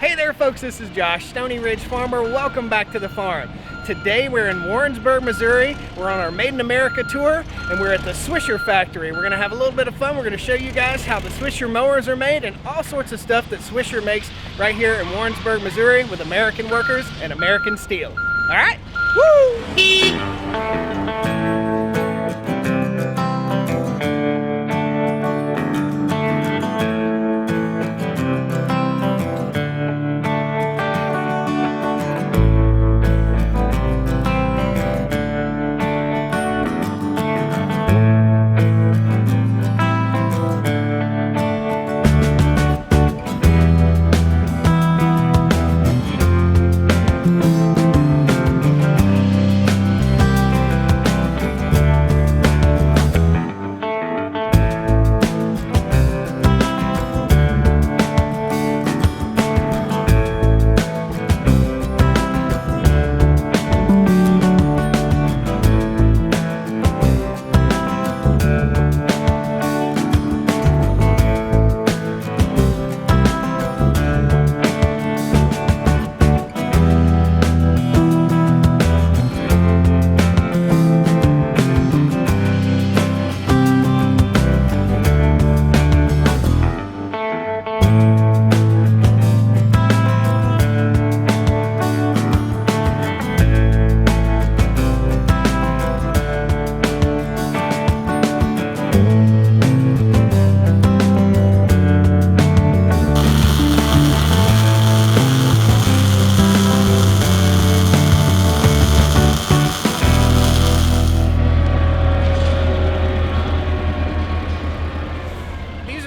Hey there folks, this is Josh, Stoney Ridge Farmer. Welcome back to the farm. Today we're in Warrensburg, Missouri. We're on our Made in America tour and we're at the Swisher factory. We're gonna have a little bit of fun. We're gonna show you guys how the Swisher mowers are made and all sorts of stuff that Swisher makes right here in Warrensburg, Missouri with American workers and American steel. All right, woo!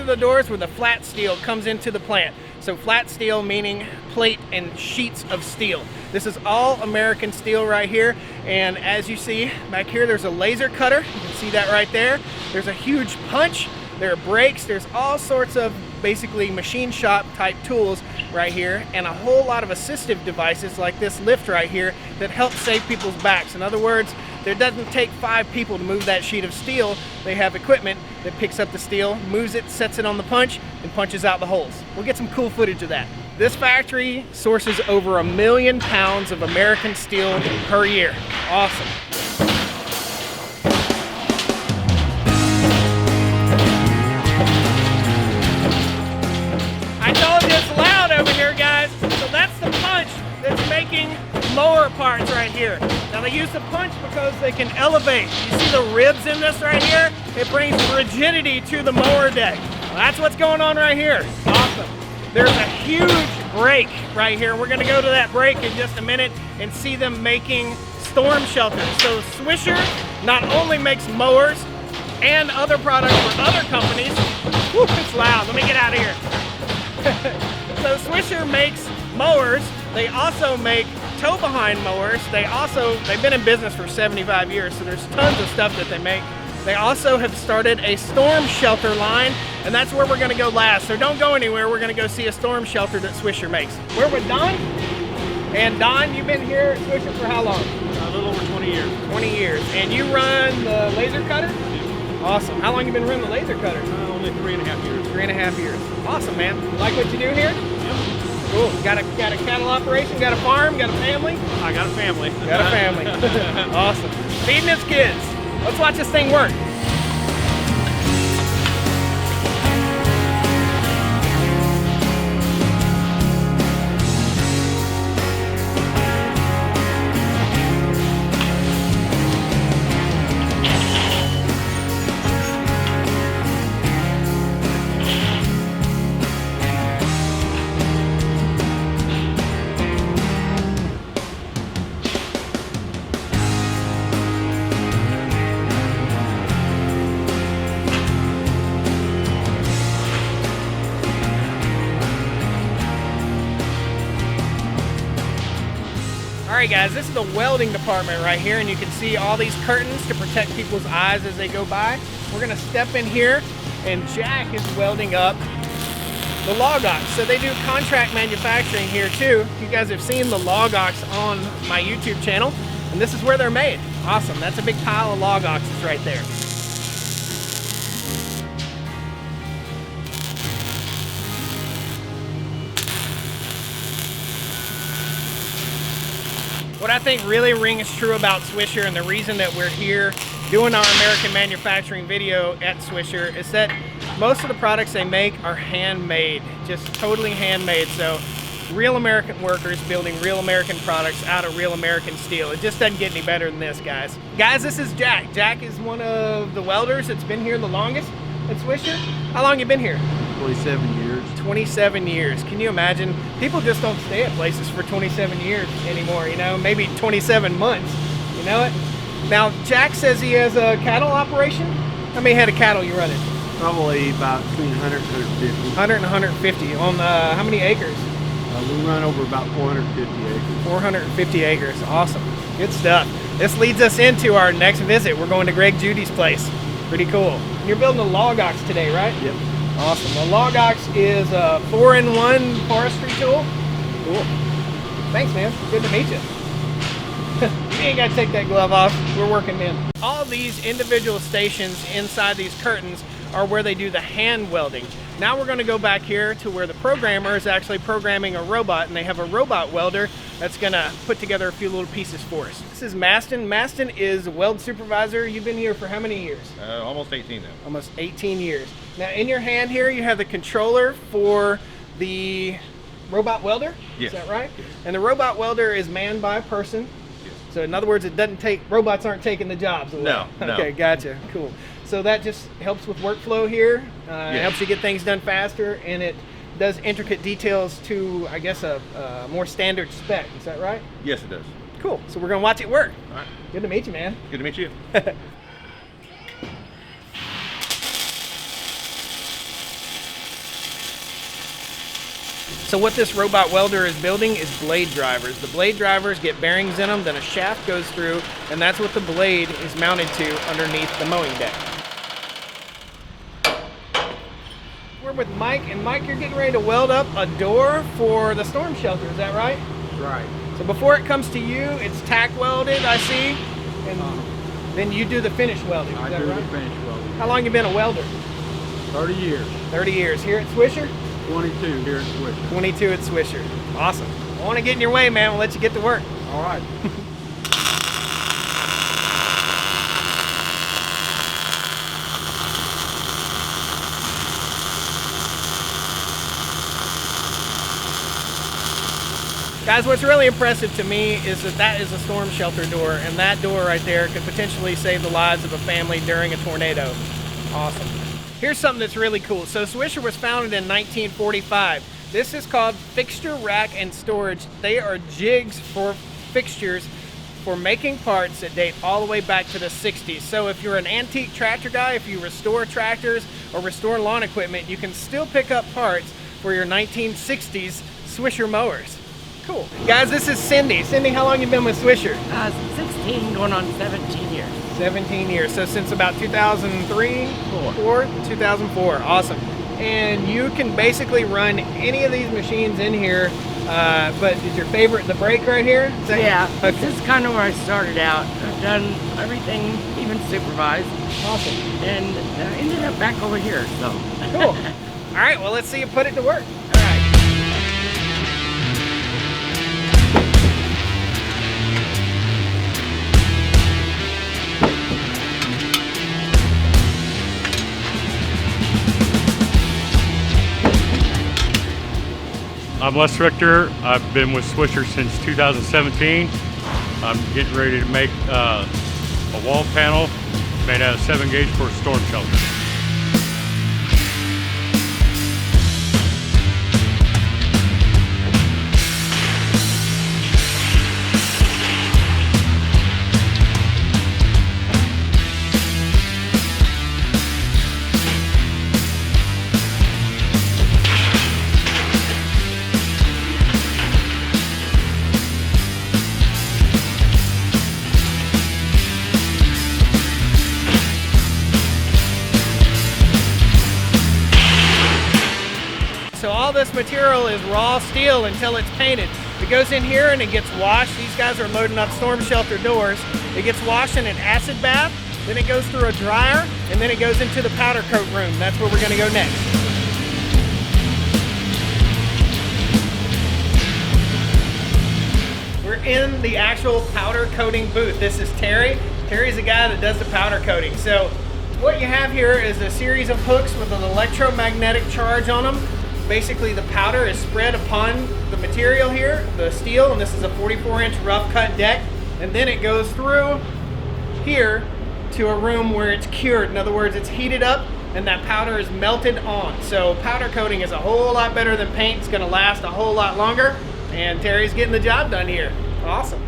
The doors where the flat steel comes into the plant. So flat steel meaning plate and sheets of steel. This is all American steel right here, and as you see back here there's a laser cutter. You can see that right there. There's a huge punch, there are brakes, there's all sorts of basically machine shop type tools right here, and a whole lot of assistive devices like this lift right here that help save people's backs. In other words, there doesn't take 5 people to move that sheet of steel. They have equipment that picks up the steel, moves it, sets it on the punch, and punches out the holes. We'll get some cool footage of that. This factory sources over 1 million pounds of American steel per year. Awesome. I told you it's loud over here, guys. So that's the punch that's making mower parts right here. Now they use the punch because they can elevate. You see the ribs in this right here? It brings rigidity to the mower deck. Well, that's what's going on right here. Awesome. There's a huge break right here. We're gonna go to that break in just a minute and see them making storm shelters. So Swisher not only makes mowers and other products for other companies. Whew, it's loud, let me get out of here. So Swisher makes mowers. They also make tow behind mowers. They've been in business for 75 years, so there's tons of stuff that they make. They also have started a storm shelter line, and that's where we're gonna go last. So don't go anywhere, we're gonna go see a storm shelter that Swisher makes. We're with Don. And Don, you've been here at Swisher for how long? A little over 20 years. 20 years. And you run the laser cutter? Yeah. Awesome. How long you been running the laser cutter? Only 3.5 years. 3.5 years. Awesome, man. Like what you do here? Yeah. Cool. Got a cattle operation, got a farm, got a family? I got a family. Got a family. Awesome. Feeding his kids. Let's watch this thing work. Alright guys, this is the welding department right here, and you can see all these curtains to protect people's eyes as they go by. We're going to step in here, and Jack is welding up the log ox. So they do contract manufacturing here too. You guys have seen the log ox on my YouTube channel, and this is where they're made. Awesome, that's a big pile of log oxes right there. What I think really rings true about Swisher, and the reason that we're here doing our American manufacturing video at Swisher, is that most of the products they make are handmade, just totally handmade. So real American workers building real American products out of real American steel. It just doesn't get any better than this, guys. Guys, this is Jack. Jack is one of the welders that's been here the longest at Swisher. How long you been here? 27 years. 27 years. Can you imagine? People just don't stay at places for 27 years anymore, you know, maybe 27 months, you know it? Now, Jack says he has a cattle operation. How many head of cattle you running? Probably about between 100 and 150. 100 and 150. On how many acres? We run over about 450 acres. 450 acres. Awesome. Good stuff. This leads us into our next visit. We're going to Greg Judy's place. Pretty cool. You're building a log ox today, right? Yep. Awesome. A log ox is a 4-in-1 forestry tool. Cool. Thanks, man. Good to meet you. You ain't got to take that glove off. We're working in. All these individual stations inside these curtains are where they do the hand welding. Now we're going to go back here to where the programmer is actually programming a robot, and they have a robot welder that's going to put together a few little pieces for us. This is Maston. Maston is a weld supervisor. You've been here for how many years? Almost 18 now. Almost 18 years. Now in your hand here you have the controller for the robot welder. Yes. Is that right? And the robot welder is manned by a person. Yes. So in other words, it doesn't take, robots aren't taking the jobs away. No, no. Okay, gotcha. Cool. So that just helps with workflow here. It helps you get things done faster, and it does intricate details to, I guess, a more standard spec. Is that right? Yes, it does. Cool. So we're gonna watch it work. All right. Good to meet you, man. Good to meet you. So what this robot welder is building is blade drivers. The blade drivers get bearings in them, then a shaft goes through, and that's what the blade is mounted to underneath the mowing deck. We're with Mike, and Mike, you're getting ready to weld up a door for the storm shelter, is that right? Right. So before it comes to you, it's tack welded, I see, and then you do the finish welding, is I that do right? the finish welding. How long you been a welder? 30 years. 30 years. Here at Swisher? 22 here at Swisher. 22 at Swisher. Awesome. I want to get in your way, man. We'll let you get to work. All right. Guys, what's really impressive to me is that that is a storm shelter door, and that door right there could potentially save the lives of a family during a tornado. Awesome. Here's something that's really cool. So Swisher was founded in 1945. This is called fixture rack and storage. They are jigs for fixtures for making parts that date all the way back to the 60s. So if you're an antique tractor guy, if you restore tractors or restore lawn equipment, you can still pick up parts for your 1960s Swisher mowers. Cool. Guys, this is Cindy. Cindy, how long you been with Swisher? 16 going on 17 years. 17 years. So since about 2003? 2004. Awesome. And you can basically run any of these machines in here, but is your favorite the brake right here? Is that, Yeah, okay. this is kind of where I started out. I've done everything, even supervised, Awesome. and I ended up back over here, so. Cool. All right, well, let's see you put it to work. All right. I'm Les Richter. I've been with Swisher since 2017. I'm getting ready to make a wall panel made out of 7-gauge for a storm shelter. So all this material is raw steel until it's painted. It goes in here and it gets washed. These guys are loading up storm shelter doors. It gets washed in an acid bath, then it goes through a dryer, and then it goes into the powder coat room. That's where we're gonna go next. in the actual powder coating booth. This is Terry. Terry's the guy that does the powder coating. So what you have here is a series of hooks with an electromagnetic charge on them. Basically the powder is spread upon the material here, the steel, and this is a 44-inch rough cut deck. And then it goes through here to a room where it's cured. In other words, it's heated up and that powder is melted on. So powder coating is a whole lot better than paint. It's gonna last a whole lot longer. And Terry's getting the job done here. Awesome.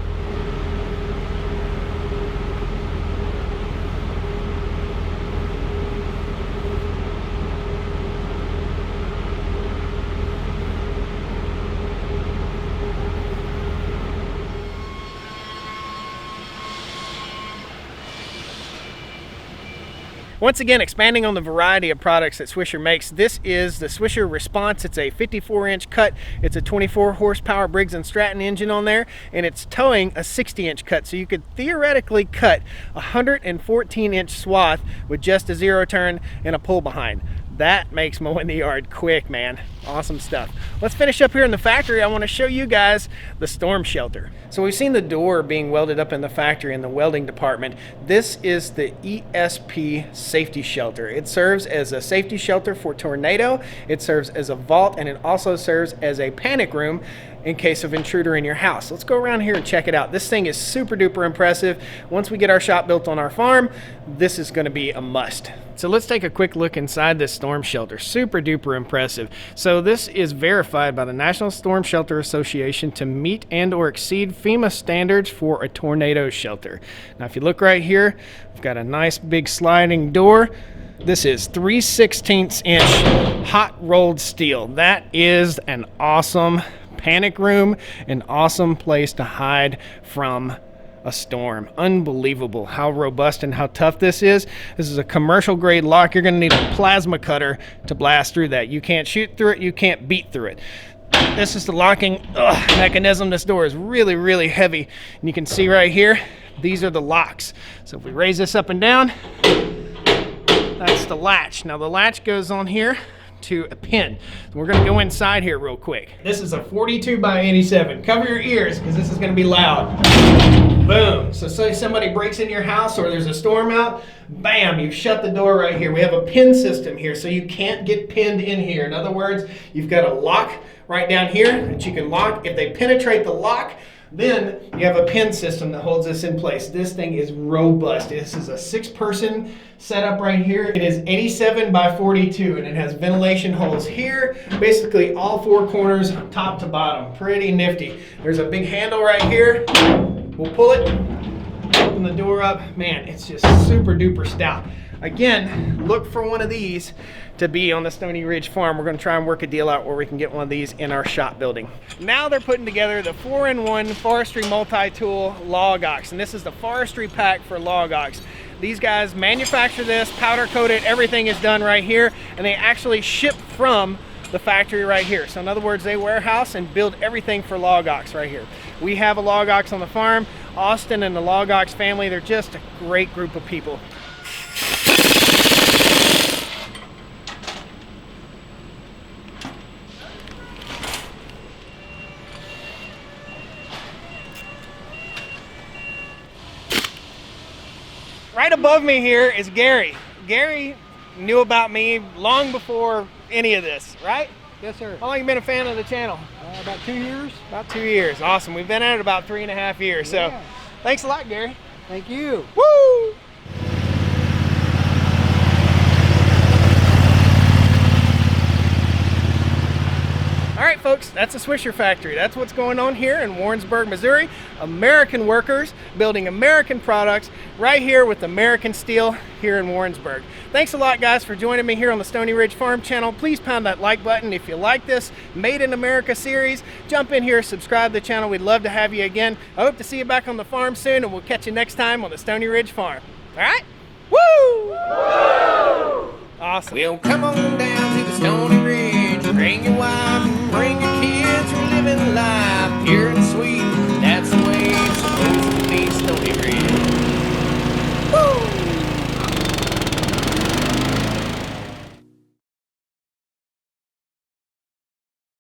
Once again, expanding on the variety of products that Swisher makes, this is the Swisher Response. It's a 54-inch cut. It's a 24 horsepower Briggs & Stratton engine on there, and it's towing a 60-inch cut. So you could theoretically cut a 114-inch swath with just a zero turn and a pull behind. That makes mowing the yard quick, man. Awesome stuff. Let's finish up here in the factory. I want to show you guys the storm shelter. So we've seen the door being welded up in the factory in the welding department. This is the ESP safety shelter. It serves as a safety shelter for tornado. It serves as a vault, and it also serves as a panic room in case of intruder in your house. Let's go around here and check it out. This thing is super duper impressive. Once we get our shop built on our farm, this is going to be a must. So let's take a quick look inside this storm shelter. Super duper impressive. So this is verified by the National Storm Shelter Association to meet and or exceed FEMA standards for a tornado shelter. Now if you look right here, we've got a nice big sliding door. This is 3/16 inch hot rolled steel. That is an awesome panic room, an awesome place to hide from a storm. Unbelievable how robust and how tough this is. This is a commercial grade lock. You're going to need a plasma cutter to blast through that. You can't shoot through it, you can't beat through it. This is the locking mechanism. This door is really, really heavy. And you can see right here, these are the locks. So if we raise this up and down, that's the latch. Now the latch goes on here to a pin. We're going to go inside here real quick. This is a 42 by 87. Cover your ears because this is going to be loud. Boom. So say somebody breaks in your house or there's a storm out, bam, you've shut the door right here. We have a pin system here, so you can't get pinned in here. In other words, you've got a lock right down here that you can lock. If they penetrate the lock, then you have a pin system that holds this in place. This thing is robust. This is a 6-person setup right here. It is 87 by 42 and it has ventilation holes here, basically all 4 corners, top to bottom. Pretty nifty. There's a big handle right here. We'll pull it, open the door up. Man, it's just super duper stout. Again, look for one of these to be on the Stoney Ridge farm. We're going to try and work a deal out where we can get one of these in our shop building. Now they're putting together the 4-in-1 forestry multi-tool log ox, and this is the forestry pack for log ox. These guys manufacture this, powder coat it, everything is done right here, and they actually ship from the factory right here. So in other words, they warehouse and build everything for log ox right here. We have a log ox on the farm. Austin and the log ox family, they're just a great group of people. Right above me here is Gary. Gary knew about me long before any of this, right? Yes, sir. How long have you been a fan of the channel? About 2 years. About 2 years. Awesome. We've been at it about 3.5 years. Yeah. So thanks a lot, Gary. Thank you. Woo! All right, folks, that's the Swisher factory. That's what's going on here in Warrensburg, Missouri. American workers building American products right here with American steel here in Warrensburg. Thanks a lot, guys, for joining me here on the Stoney Ridge Farm channel. Please pound that like button if you like this Made in America series. Jump in here, subscribe to the channel. We'd love to have you again. I hope to see you back on the farm soon, and we'll catch you next time on the Stoney Ridge Farm. All right? Woo! Woo! Awesome. Well, come on down to the Stoney Ridge, bring your wife